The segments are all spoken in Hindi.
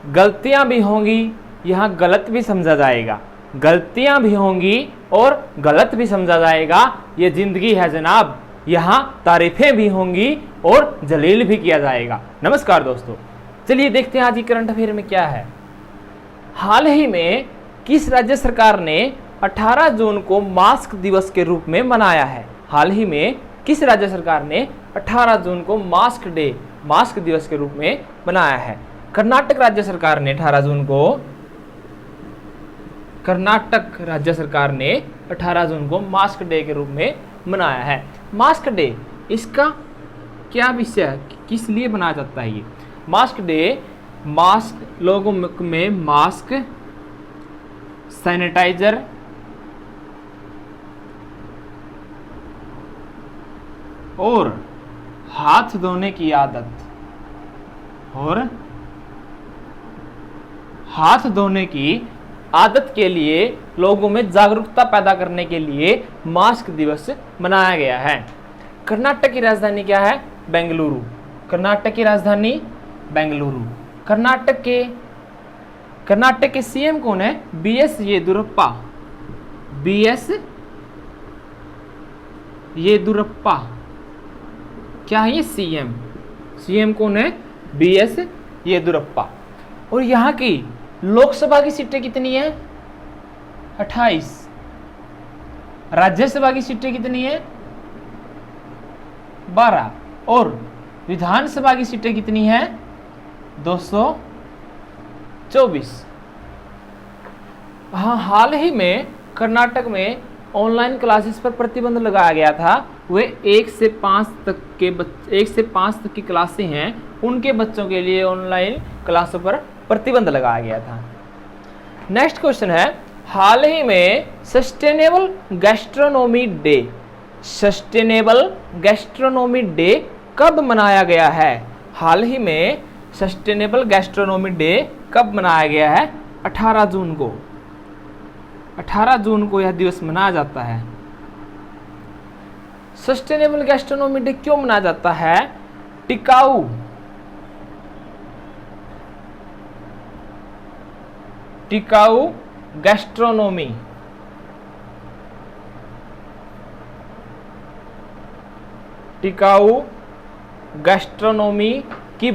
गलतियां भी होंगी, यहाँ गलत भी समझा जाएगा, गलतियां भी होंगी और गलत भी समझा जाएगा। ये जिंदगी है जनाब, यहाँ तारीफें भी होंगी और जलील भी किया जाएगा। नमस्कार दोस्तों, चलिए देखते हैं आज की करंट अफेयर में क्या है। हाल ही में किस राज्य सरकार ने 18 जून को मास्क दिवस के रूप में मनाया है? हाल ही में किस राज्य सरकार ने 18 जून को मास्क दिवस के रूप में मनाया है? कर्नाटक राज्य सरकार ने 18 जून को मास्क डे के रूप में मनाया है। मास्क डे, इसका क्या विषय है, किस लिए मनाया जाता है? ये मास्क डे, लोगों में मास्क, सैनिटाइजर और हाथ धोने की आदत के लिए लोगों में जागरूकता पैदा करने के लिए मास्क दिवस मनाया गया है। कर्नाटक की राजधानी क्या है? बेंगलुरु। कर्नाटक की राजधानी बेंगलुरु। कर्नाटक के सीएम कौन है? बीएस येदुरप्पा। क्या है ये सीएम कौन है? बीएस येदुरप्पा। और यहाँ की लोकसभा की सीटें कितनी है? 28। राज्यसभा की सीटें कितनी है? 12। और विधानसभा की सीटें कितनी है? 224। हाँ, हाल ही में कर्नाटक में ऑनलाइन क्लासेस पर प्रतिबंध लगाया गया था। वे 1 से 5 तक की क्लासें हैं, उनके बच्चों के लिए ऑनलाइन क्लासों पर प्रतिबंध लगाया गया था। नेक्स्ट क्वेश्चन है, हाल ही में सस्टेनेबल गैस्ट्रोनॉमी डे कब मनाया गया है? हाल ही में सस्टेनेबल गैस्ट्रोनॉमी डे कब मनाया गया है? 18 जून को। 18 जून को यह दिवस मनाया जाता है। सस्टेनेबल गैस्ट्रोनॉमी डे क्यों मनाया जाता है? टिकाऊ गैस्ट्रोनॉमी की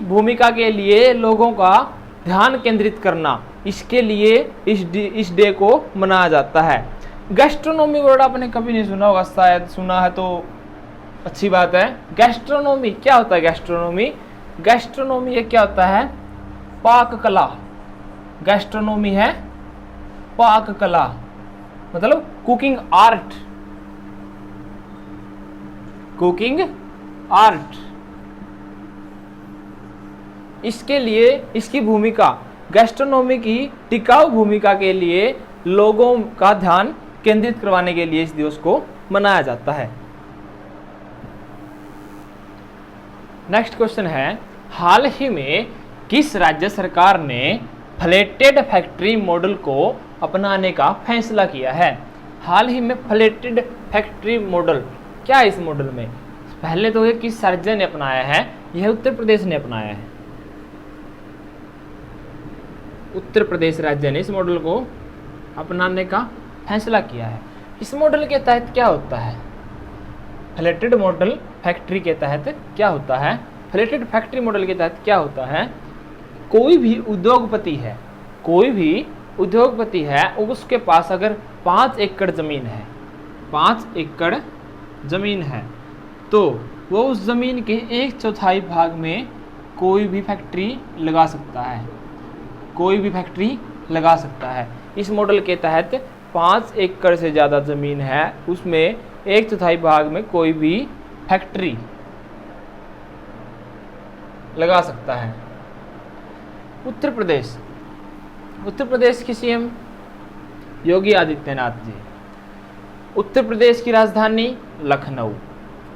भूमिका के लिए लोगों का ध्यान केंद्रित करना, इसके लिए इस डे को मनाया जाता है। गैस्ट्रोनॉमी वर्ड आपने कभी नहीं सुना होगा, शायद सुना है तो अच्छी बात है। गैस्ट्रोनॉमी क्या होता है? गैस्ट्रोनॉमी ये क्या होता है? पाक कला। गैस्ट्रोनॉमी है पाक कला, मतलब कुकिंग आर्ट। इसके लिए इसकी भूमिका, गैस्ट्रोनॉमी की टिकाऊ भूमिका के लिए लोगों का ध्यान केंद्रित करवाने के लिए इस दिवस को मनाया जाता है। नेक्स्ट क्वेश्चन है, हाल ही में किस राज्य सरकार ने फ्लैटेड फैक्ट्री मॉडल को अपनाने का फैसला किया है? हाल ही में फ्लैटेड फैक्ट्री मॉडल क्या है? इस मॉडल में पहले तो ये किस राज्य ने अपनाया है? यह उत्तर प्रदेश ने अपनाया है। उत्तर प्रदेश राज्य ने इस मॉडल को अपनाने का फैसला किया है। इस मॉडल के तहत क्या होता है? फ्लैटेड मॉडल फैक्ट्री के तहत क्या होता है? फ्लैटेड फैक्ट्री मॉडल के तहत क्या होता है? कोई भी उद्योगपति है, उसके पास अगर 5 एकड़ जमीन है तो वो उस जमीन के 1/4 भाग में कोई भी फैक्ट्री लगा सकता है। इस मॉडल के तहत 5 एकड़ से ज़्यादा ज़मीन है, उसमें 1/4 भाग में कोई भी फैक्ट्री लगा सकता है। उत्तर प्रदेश की सीएम योगी आदित्यनाथ जी। उत्तर प्रदेश की राजधानी लखनऊ।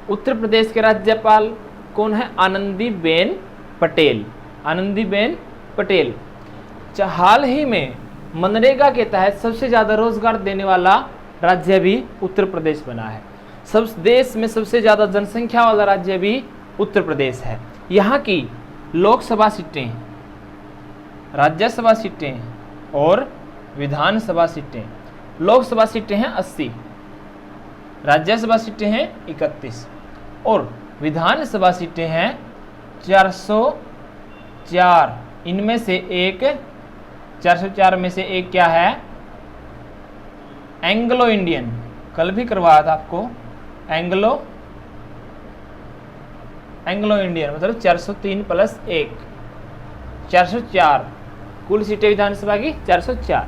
उत्तर प्रदेश के राज्यपाल कौन है? आनंदीबेन पटेल। हाल ही में मनरेगा के तहत सबसे ज़्यादा रोजगार देने वाला राज्य भी उत्तर प्रदेश बना है। देश में सबसे ज़्यादा जनसंख्या वाला राज्य भी उत्तर प्रदेश है। यहाँ की लोकसभा सीटें, राज्यसभा सीटें और विधानसभा सीटें। लोकसभा सीटें हैं 80, राज्यसभा सीटें हैं 31 और विधानसभा सीटें हैं 404। इनमें से एक 404 में से एक क्या है? Anglo Indian. कल भी करवाया था आपको, एंग्लो इंडियन मतलब 403 प्लस 1 404। कुल सीटें विधानसभा की 404।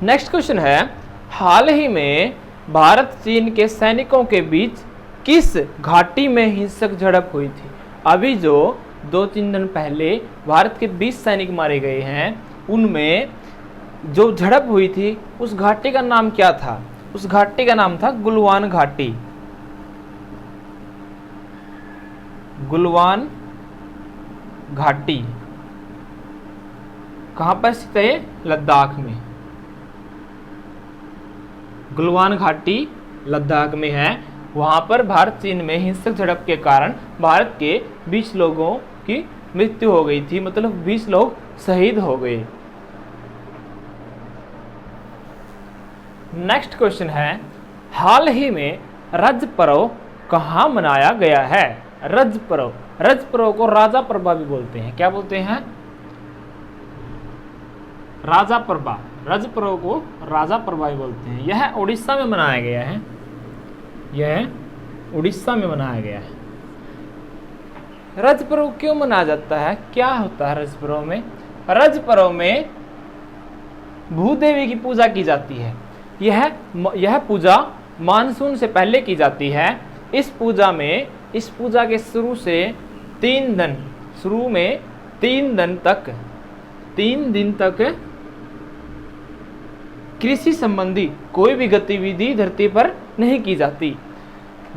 नेक्स्ट क्वेश्चन है, हाल ही में भारत चीन के सैनिकों के बीच किस घाटी में हिंसक झड़प हुई थी? अभी जो 2-3 दिन पहले भारत के 20 सैनिक मारे गए हैं, उनमें जो झड़प हुई थी उस घाटी का नाम क्या था? उस घाटी का नाम था गुलवान घाटी। गुलवान घाटी कहां पर स्थित है? लद्दाख में। गुलवान घाटी लद्दाख में है। वहां पर भारत चीन में हिंसक झड़प के कारण भारत के 20 लोगों की मृत्यु हो गई थी, मतलब 20 लोग शहीद हो गए। नेक्स्ट क्वेश्चन है, हाल ही में रज पर्व कहां मनाया गया है? रज पर्व को राजा परबा भी बोलते हैं। क्या बोलते हैं? राजा परबा। रज पर्व को राजा परबा भी बोलते हैं। यह उड़ीसा में मनाया गया है। यह उड़ीसा में मनाया गया है। रज पर्व क्यों मनाया जाता है? क्या होता है रज पर्व में? रज पर्व में भूदेवी की पूजा की जाती है। यह पूजा मानसून से पहले की जाती है। इस पूजा के शुरू से 3 दिन तक कृषि संबंधी कोई भी गतिविधि धरती पर नहीं की जाती,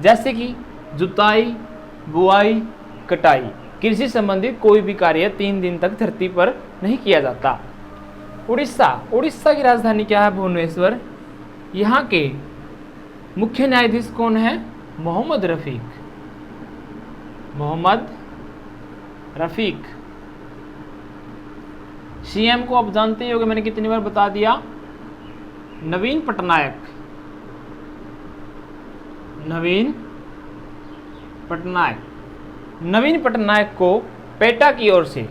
जैसे कि जुताई, बुआई, कटाई। कृषि संबंधी कोई भी कार्य 3 दिन तक धरती पर नहीं किया जाता। उड़ीसा की राजधानी क्या है? भुवनेश्वर। यहाँ के मुख्य न्यायाधीश कौन है? मोहम्मद रफीक। सीएम को आप जानते ही होंगे, मैंने कितनी बार बता दिया, नवीन पटनायक। नवीन पटनायक को पेटा की ओर से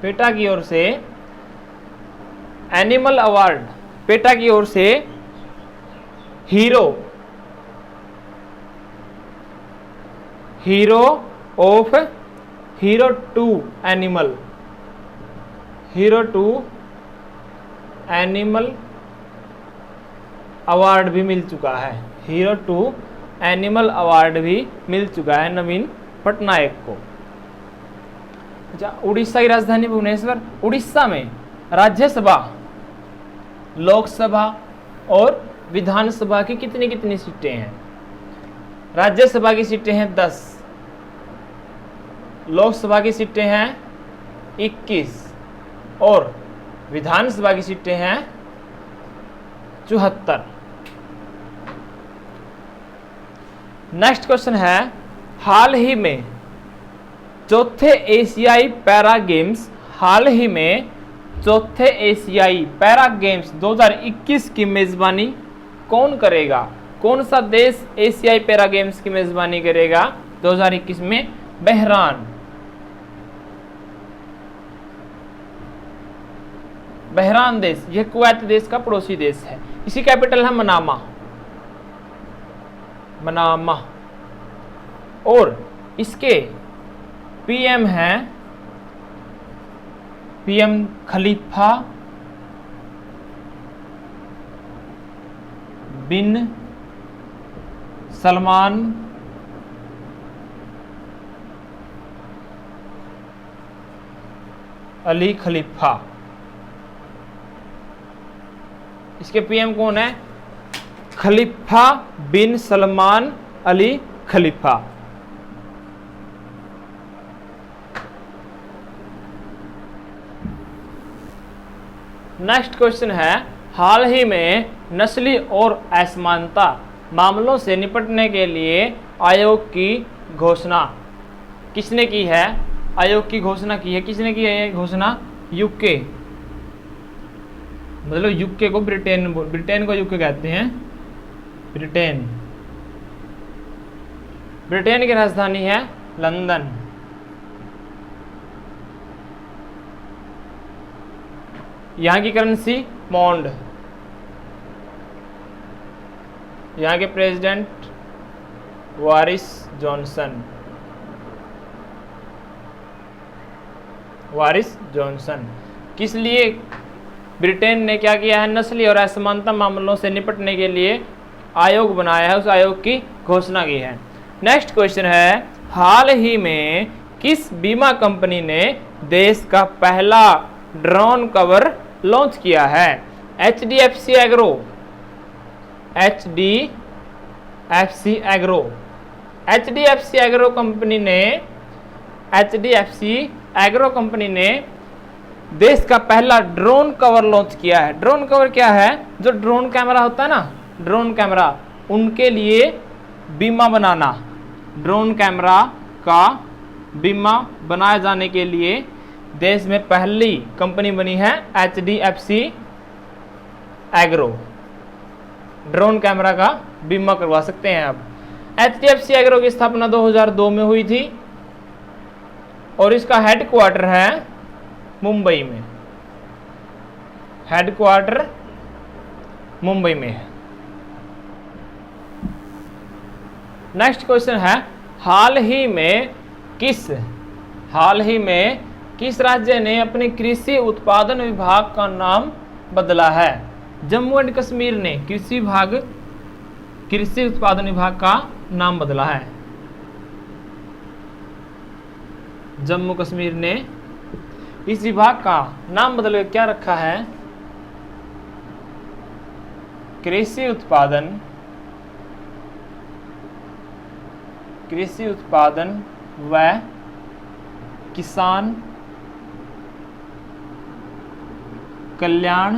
पेटा की ओर से एनिमल अवार्ड, पेटा की ओर से हीरो टू एनिमल अवार्ड भी मिल चुका है। हीरो टू एनिमल अवार्ड भी मिल चुका है नवीन पटनायक को। अच्छा, उड़ीसा की राजधानी भुवनेश्वर। उड़ीसा में राज्यसभा, लोकसभा और विधानसभा की कितनी सीटें हैं? राज्यसभा की सीटें हैं 10, लोकसभा की सीटें हैं 21 और विधानसभा की सीटें हैं 74। नेक्स्ट क्वेश्चन है, हाल ही में चौथे एशियाई पैरा गेम्स 2021 की मेजबानी कौन करेगा? कौन सा देश एशियाई पैरा गेम्स की मेजबानी करेगा 2021 में? बहरान देश। यह कुवैत देश का पड़ोसी देश है। इसी कैपिटल है मनामा और इसके पीएम खलीफा बिन सलमान अली खलीफा। इसके पीएम कौन है? खलीफा बिन सलमान अली खलीफा। नेक्स्ट क्वेश्चन है, हाल ही में नस्ली और असमानता मामलों से निपटने के लिए आयोग की घोषणा किसने की है? आयोग की घोषणा की है, किसने की है घोषणा? यूके, मतलब यूके को ब्रिटेन को यूके कहते हैं। ब्रिटेन की राजधानी है लंदन। यहाँ की करेंसी पौंड। यहाँ के प्रेसिडेंट बोरिस जॉनसन। किस लिए ब्रिटेन ने क्या किया है? नस्ली और असमानता मामलों से निपटने के लिए आयोग बनाया है, उस आयोग की घोषणा की है। नेक्स्ट क्वेश्चन है, हाल ही में किस बीमा कंपनी ने देश का पहला ड्रोन कवर लॉन्च किया है? HDFC एग्रो कंपनी ने देश का पहला ड्रोन कवर लॉन्च किया है। ड्रोन कवर क्या है? जो ड्रोन कैमरा होता है ना, ड्रोन कैमरा, उनके लिए बीमा बनाना। ड्रोन कैमरा का बीमा बनाए जाने के लिए देश में पहली कंपनी बनी है HDFC एग्रो। ड्रोन कैमरा का बीमा करवा सकते हैं अब। HDFC एग्रो की स्थापना 2002 में हुई थी और इसका हेडक्वार्टर है मुंबई में। हेडक्वार्टर मुंबई में है। नेक्स्ट क्वेश्चन है, हाल ही में किस राज्य ने अपने कृषि उत्पादन विभाग का नाम बदला है? जम्मू एंड कश्मीर ने कृषि उत्पादन विभाग का नाम बदला है। जम्मू कश्मीर ने इस विभाग का नाम बदल के क्या रखा है? कृषि उत्पादन व किसान कल्याण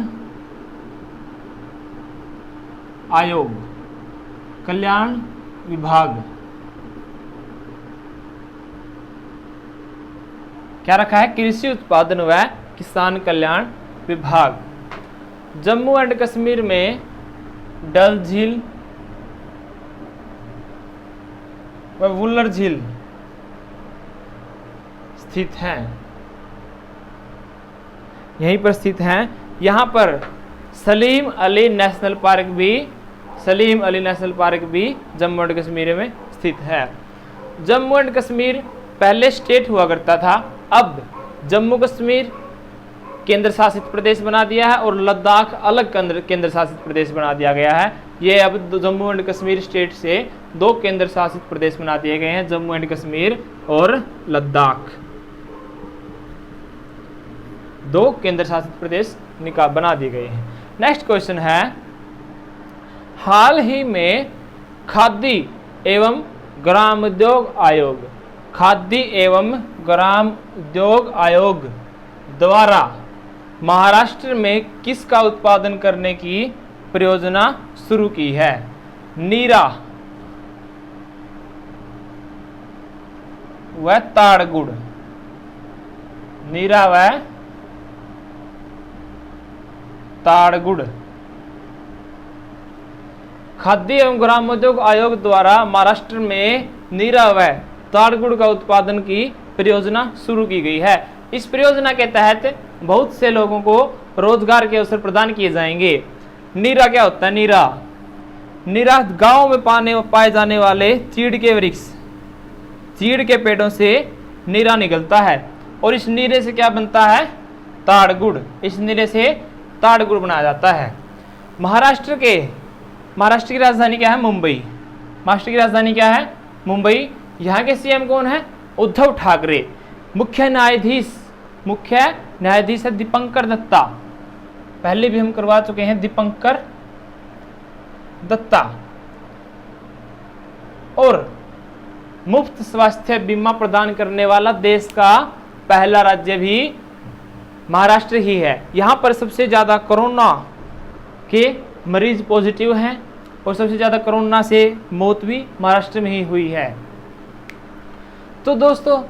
आयोग, कल्याण विभाग। क्या रखा है? कृषि उत्पादन व किसान कल्याण विभाग। जम्मू एंड कश्मीर में डल झील व वुलर झील स्थित हैं, यहीं पर स्थित हैं। यहाँ पर सलीम अली नेशनल पार्क भी जम्मू एंड कश्मीर में स्थित है। जम्मू एंड कश्मीर पहले स्टेट हुआ करता था, अब जम्मू कश्मीर केंद्र शासित प्रदेश बना दिया है और लद्दाख अलग केंद्र शासित प्रदेश बना दिया गया है। ये अब जम्मू एंड कश्मीर स्टेट से दो केंद्र शासित प्रदेश बना दिए गए हैं, जम्मू एंड कश्मीर और लद्दाख। दो केंद्र शासित प्रदेश बना दिए गए हैं। नेक्स्ट क्वेश्चन है, हाल ही में खादी एवं ग्राम उद्योग आयोग द्वारा महाराष्ट्र में किसका उत्पादन करने की परियोजना शुरू की है? नीरा व ताड़गुड़। नीरा व ताड़गुड़। खाद्य एवं ग्रामोद्योग आयोग द्वारा महाराष्ट्र में नीरा व ताड़गुड़ का उत्पादन की परियोजना शुरू की गई है। इस परियोजना के तहत बहुत से लोगों को रोजगार के अवसर प्रदान किए जाएंगे। नीरा क्या होता है? नीरा गांव में पाए जाने वाले चीड़ के वृक्ष, चीड़ के पेड़ों से नीरा निकलता है और इस नीरे से क्या बनता है? ताड़गुड़। इस नीरे से ताड़गुड़ बनाया जाता है। महाराष्ट्र की राजधानी क्या है? मुंबई। महाराष्ट्र की राजधानी क्या है? मुंबई। यहाँ के सीएम कौन है? उद्धव ठाकरे। मुख्य न्यायाधीश है दीपंकर दत्ता। पहले भी हम करवा चुके हैं दीपंकर दत्ता। और मुफ्त स्वास्थ्य बीमा प्रदान करने वाला देश का पहला राज्य भी महाराष्ट्र ही है। यहाँ पर सबसे ज़्यादा कोरोना के मरीज पॉजिटिव हैं और सबसे ज़्यादा कोरोना से मौत भी महाराष्ट्र में ही हुई है। तो दोस्तों,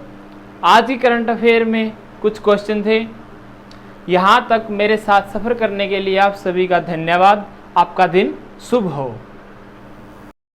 आज की करंट अफेयर में कुछ क्वेश्चन थे। यहाँ तक मेरे साथ सफ़र करने के लिए आप सभी का धन्यवाद। आपका दिन शुभ हो।